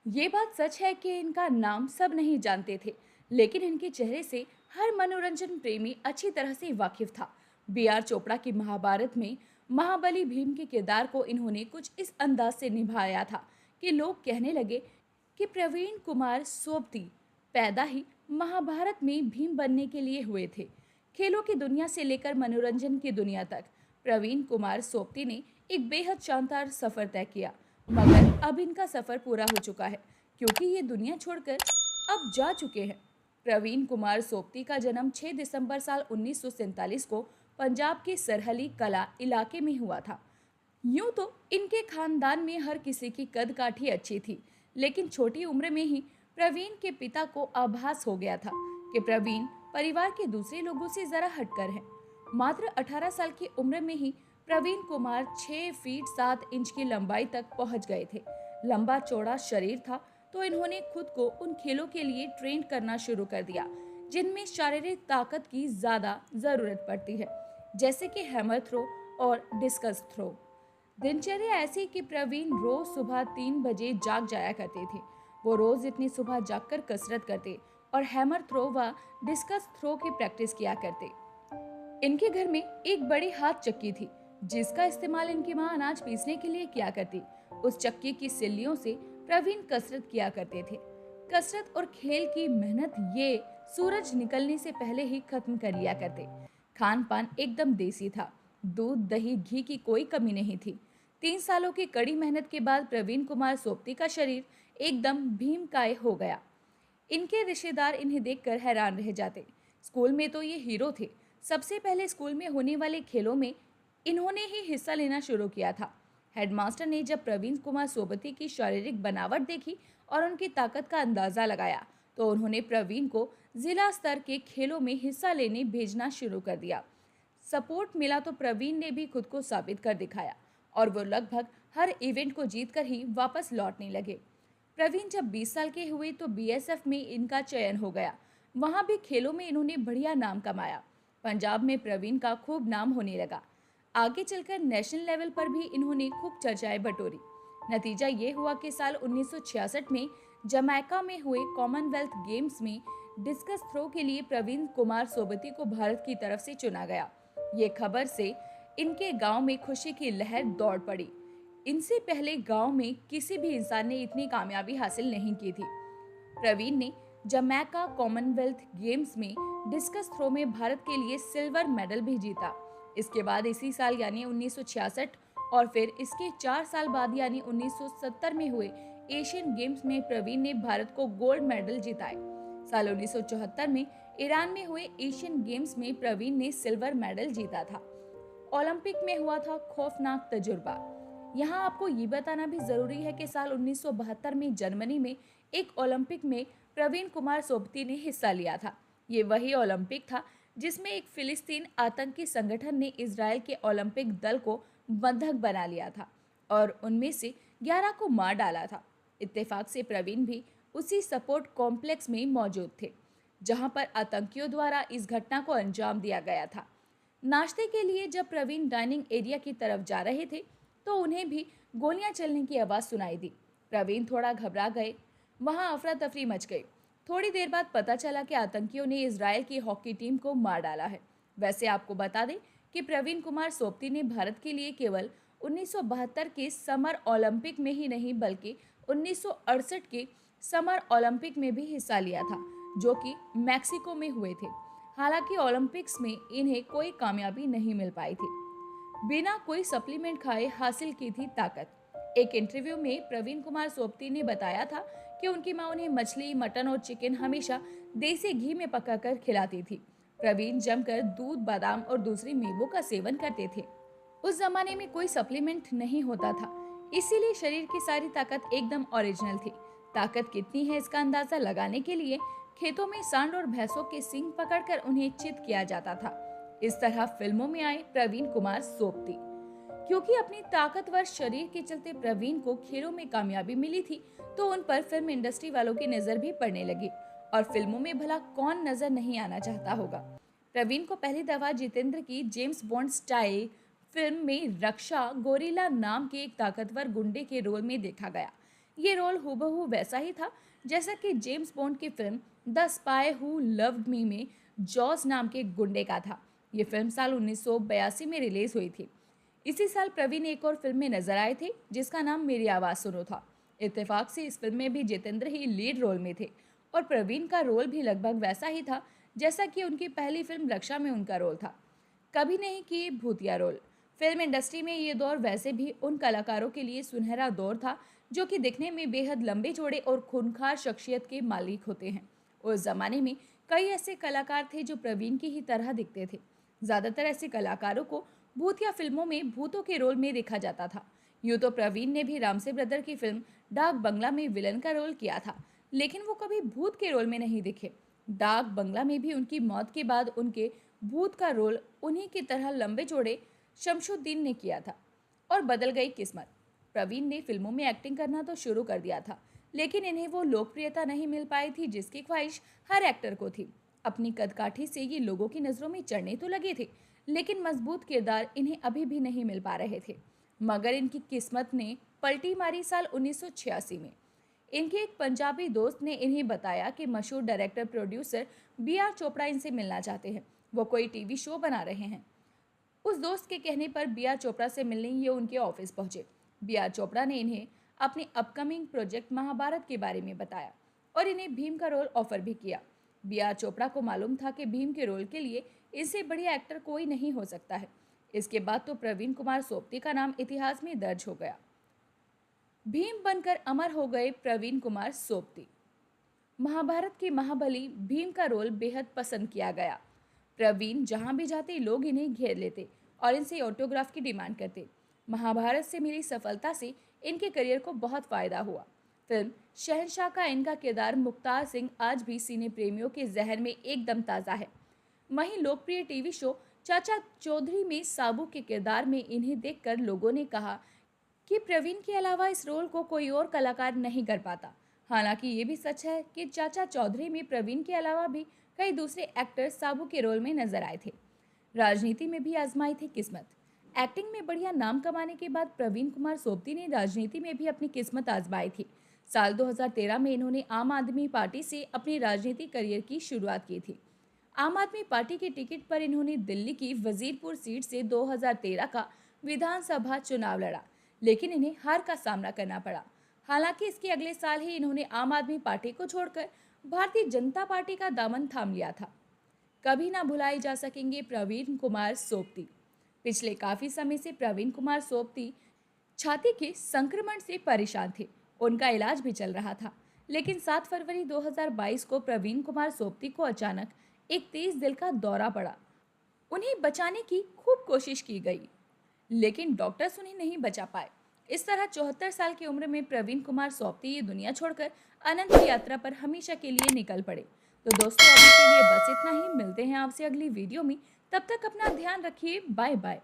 ये बात सच है कि इनका नाम सब नहीं जानते थे, लेकिन इनके चेहरे से हर मनोरंजन प्रेमी अच्छी तरह से वाकिफ था। बी आर चोपड़ा की महाभारत में महाबली भीम के किरदार को इन्होंने कुछ इस अंदाज से निभाया था कि लोग कहने लगे कि प्रवीण कुमार सोबती पैदा ही महाभारत में भीम बनने के लिए हुए थे। खेलों की दुनिया से लेकर मनोरंजन की दुनिया तक प्रवीण कुमार सोबती ने एक बेहद शानदार सफर तय किया। मगर अब इनका सफर पूरा हो चुका है, क्योंकि ये दुनिया छोड़कर अब जा चुके हैं। प्रवीण कुमार सोबती का जन्म 6 दिसंबर साल 1947 को पंजाब के सरहली कला इलाके में हुआ था। यूं तो इनके खानदान में हर किसी की कद काठी अच्छी थी, लेकिन छोटी उम्र में ही प्रवीण के पिता को आभास हो गया था कि प्रवीण परिवार के दूसरे लोगों से जरा हटकर है। मात्र 18 साल की उम्र में ही प्रवीण कुमार 6 फीट 7 इंच की लंबाई तक पहुंच गए थे। लंबा चौड़ा शरीर था, तो इन्होंने खुद को उन खेलों के लिए ट्रेन करना शुरू कर दिया जिनमें शारीरिक ताकत की ज्यादा जरूरत पड़ती है, जैसे कि हैमर थ्रो और डिस्कस थ्रो। दिनचर्या ऐसी कि प्रवीण रोज सुबह 3 बजे जाग जाया करते थे। वो रोज इतनी सुबह जागकर कसरत करते और हैमर थ्रो व डिस्कस थ्रो की प्रैक्टिस किया करते। इनके घर में एक बड़ी हाथ चक्की थी, जिसका इस्तेमाल इनकी माँ अनाज पीसने के लिए किया करती। उस चक्की की सिल्लियों से प्रवीण कसरत किया करते थे। कसरत और खेल की मेहनत ये सूरज निकलने से पहले ही खत्म कर लिया करते। खान पान एकदम देसी था। दूध दही घी की कोई कमी नहीं थी। 3 सालों की कड़ी मेहनत के बाद प्रवीण कुमार सोबती का शरीर एकदम भीमकाय हो गया। इनके रिश्तेदार इन्हें देखकर हैरान रह जाते। स्कूल में तो ये हीरो थे। सबसे पहले स्कूल में होने वाले खेलों में इन्होंने ही हिस्सा लेना शुरू किया था। हेडमास्टर ने जब प्रवीण कुमार सोबती की शारीरिक बनावट देखी और उनकी ताकत का अंदाजा लगाया, तो उन्होंने प्रवीण को जिला स्तर के खेलों में हिस्सा लेने भेजना शुरू कर दिया। सपोर्ट मिला तो प्रवीण ने भी खुद को साबित कर दिखाया और वो लगभग हर इवेंट को जीतकर ही वापस लौटने लगे। प्रवीण जब 20 साल के हुए तो बीएसएफ में इनका चयन हो गया। वहां भी खेलों में इन्होंने बढ़िया नाम कमाया। पंजाब में प्रवीण का खूब नाम होने लगा। आगे चलकर नेशनल लेवल पर भी इन्होंने खूब चर्चाएं बटोरी। नतीजा ये हुआ कि साल 1966 में जमैका में हुए कॉमनवेल्थ गेम्स में डिस्कस थ्रो के लिए प्रवीण कुमार सोबती को भारत की तरफ से चुना गया। ये खबर से इनके गांव में खुशी की लहर दौड़ पड़ी। इनसे पहले गांव में किसी भी इंसान ने इतनी कामयाबी हासिल नहीं की थी। प्रवीण ने जमैका कॉमनवेल्थ गेम्स में डिस्कस थ्रो में भारत के लिए सिल्वर मेडल भी जीता। इसके बाद इसी साल यानी 1966 और फिर इसके 4 साल बाद यानी 1970 में हुए एशियन गेम्स में प्रवीण ने भारत को गोल्ड मेडल जिताए। साल 1974 में ईरान में हुए एशियन गेम्स में प्रवीण ने सिल्वर मेडल जीता था। ओलंपिक में हुआ था खौफनाक तजुर्बा। यहाँ आपको ये बताना भी जरूरी है कि साल 1972 में जर्मनी में एक ओलंपिक में प्रवीण कुमार सोबती ने हिस्सा लिया था। ये वही ओलंपिक था जिसमें एक फिलिस्तीन आतंकी संगठन ने इजराइल के ओलंपिक दल को बंधक बना लिया था और उनमें से 11 को मार डाला था। इत्तेफाक से प्रवीण भी उसी सपोर्ट कॉम्प्लेक्स में मौजूद थे, जहां पर आतंकियों द्वारा इस घटना को अंजाम दिया गया था। नाश्ते के लिए जब प्रवीण डाइनिंग एरिया की तरफ जा रहे थे, तो उन्हें भी गोलियां चलने की आवाज़ सुनाई दी। प्रवीण थोड़ा घबरा गए। वहां अफरा तफरी मच गई। थोड़ी देर बाद पता चला कि आतंकियों ने इजराइल की हॉकी टीम को मार डाला है। वैसे आपको बता दें कि प्रवीण कुमार सोबती ने भारत के लिए केवल 1972 के समर ओलंपिक में ही नहीं बल्कि 1968 के समर ओलंपिक में भी हिस्सा लिया था, जो कि मैक्सिको में हुए थे। हालांकि ओलंपिक्स में इन्हें कोई कामयाबी नहीं मिल पाई थी। बिना कोई सप्लीमेंट खाए हासिल की थी ताकत। एक इंटरव्यू में प्रवीण कुमार सोबती ने बताया था कि उनकी मां उन्हें मछली, मटन और चिकन हमेशा देसी घी में पकाकर खिलाती थी। प्रवीण जमकर दूध, बादाम और दूसरी मेवों का सेवन करते थे। उस जमाने में कोई सप्लीमेंट नहीं होता था, इसीलिए शरीर की सारी ताकत एकदम ओरिजिनल थी। ताकत कितनी है इसका अंदाजा लगाने के लिए खेतों में सांड और भैंसों के सींग पकड़कर उन्हें चित किया जाता था। इस तरह फिल्मों में आए प्रवीण कुमार सोबती। क्योंकि अपनी ताकतवर शरीर के चलते प्रवीण को खेलों में कामयाबी मिली थी, तो उन पर फिल्म इंडस्ट्री वालों की नजर भी पड़ने लगी। और फिल्मों में भला कौन नजर नहीं आना चाहता होगा। प्रवीण को पहली दफा जितेंद्र की जेम्स बॉन्ड स्टाइल फिल्म में रक्षा गोरिल्ला नाम के एक ताकतवर गुंडे के रोल में देखा गया। ये रोल हूबहू वैसा ही था जैसा कि जेम्स बॉन्ड की film the spy who loved me में जॉस नाम के गुंडे का था। ये फिल्म साल 1982 में रिलीज हुई थी। इसी साल प्रवीण एक और फिल्म में नजर आए थे जिसका नाम मेरी आवाज़ सुनो था। इत्तेफाक से इस फिल्म में भी जितेंद्र ही लीड रोल में थे और प्रवीण का रोल भी लगभग वैसा ही था जैसा कि उनकी पहली फिल्म रक्षा में उनका रोल था। कभी नहीं किए भूतिया रोल। फिल्म इंडस्ट्री में ये दौर वैसे भी उन कलाकारों के लिए सुनहरा दौर था जो कि दिखने में बेहद लंबे चौड़े और खूंखार शख्सियत के मालिक होते हैं। उस जमाने में कई ऐसे कलाकार थे जो प्रवीण की ही तरह दिखते थे। ज़्यादातर ऐसे कलाकारों को भूतिया फिल्मों में भूतों के रोल में देखा जाता था। यूँ तो प्रवीण ने भी रामसे ब्रदर की फिल्म डाक बंगला में विलन का रोल किया था, लेकिन वो कभी भूत के रोल में नहीं दिखे। डाक बंगला में भी उनकी मौत के बाद उनके भूत का रोल उन्हीं की तरह लंबे चौड़े शमशुद्दीन ने किया था। और बदल गई किस्मत। प्रवीण ने फिल्मों में एक्टिंग करना तो शुरू कर दिया था, लेकिन इन्हें वो लोकप्रियता नहीं मिल पाई थी जिसकी ख्वाहिश हर एक्टर को थी। अपनी कदकाठी से ये लोगों की नज़रों में चढ़ने तो लगे थे, लेकिन मजबूत किरदार इन्हें अभी भी नहीं मिल पा रहे थे। मगर इनकी किस्मत ने पलटी मारी साल 1986 में। इनके एक पंजाबी दोस्त ने इन्हें बताया कि मशहूर director producer B R Chopra इनसे मिलना चाहते हैं। वो कोई टीवी शो बना रहे हैं। उस दोस्त के कहने पर बी आर चोपड़ा से मिलने ये उनके ऑफिस पहुंचे। बी आर चोपड़ा ने इन्हें अपने अपकमिंग प्रोजेक्ट महाभारत के बारे में बताया और इन्हें भीम का रोल ऑफर भी किया। बी आर चोपड़ा को मालूम था कि भीम के रोल के लिए इससे बढ़िया एक्टर कोई नहीं हो सकता है। इसके बाद तो प्रवीण कुमार सोपती का नाम इतिहास में दर्ज हो गया। भीम बनकर अमर हो गए प्रवीण कुमार सोपती। महाभारत के महाबली भीम का रोल बेहद पसंद किया गया। प्रवीण जहां भी जाते लोग इन्हें घेर लेते और इनसे ऑटोग्राफ की डिमांड करते। महाभारत से मिली सफलता से इनके करियर को बहुत फायदा हुआ। फिल्म शहंशाह का इनका किरदार मुख्तार सिंह आज भी सिने प्रेमियों के जहन में एकदम ताज़ा है। वहीं लोकप्रिय टीवी शो चाचा चौधरी में साबू के किरदार में इन्हें देखकर लोगों ने कहा कि प्रवीण के अलावा इस रोल को कोई और कलाकार नहीं कर पाता। हालांकि ये भी सच है कि चाचा चौधरी में प्रवीण के अलावा भी कई दूसरे एक्टर साबू के रोल में नजर आए थे। राजनीति में भी आजमाई थी किस्मत। एक्टिंग में बढ़िया नाम कमाने के बाद प्रवीण कुमार सोपती ने राजनीति में भी अपनी किस्मत आजमाई थी। साल 2013 में इन्होंने आम आदमी पार्टी से अपनी राजनीतिक करियर की शुरुआत की थी। आम आदमी पार्टी के टिकट पर इन्होंने दिल्ली की वजीरपुर सीट से 2013 का विधानसभा चुनाव लड़ा, लेकिन इन्हें हार का सामना करना पड़ा। हालांकि इसके अगले साल ही इन्होंने आम आदमी पार्टी को छोड़कर भारतीय जनता पार्टी का दामन थाम लिया था। कभी ना भुलाए जा सकेंगे प्रवीण कुमार सोपती। पिछले काफी समय से प्रवीण कुमार सोपती छाती के संक्रमण से परेशान थे। उनका इलाज भी चल रहा था, लेकिन 7 फरवरी 2022 को प्रवीण कुमार सोपती को अचानक एक तेज दिल का दौरा पड़ा। उन्हें बचाने की खूब कोशिश की गई, लेकिन डॉक्टर्स उन्हें नहीं बचा पाए। इस तरह 74 साल की उम्र में प्रवीण कुमार सोपती ये दुनिया छोड़कर अनंत यात्रा पर हमेशा के लिए निकल पड़े। तो दोस्तों, अभी के लिए बस इतना ही। मिलते हैं आपसे अगली वीडियो में। तब तक अपना ध्यान रखिए। Bye bye.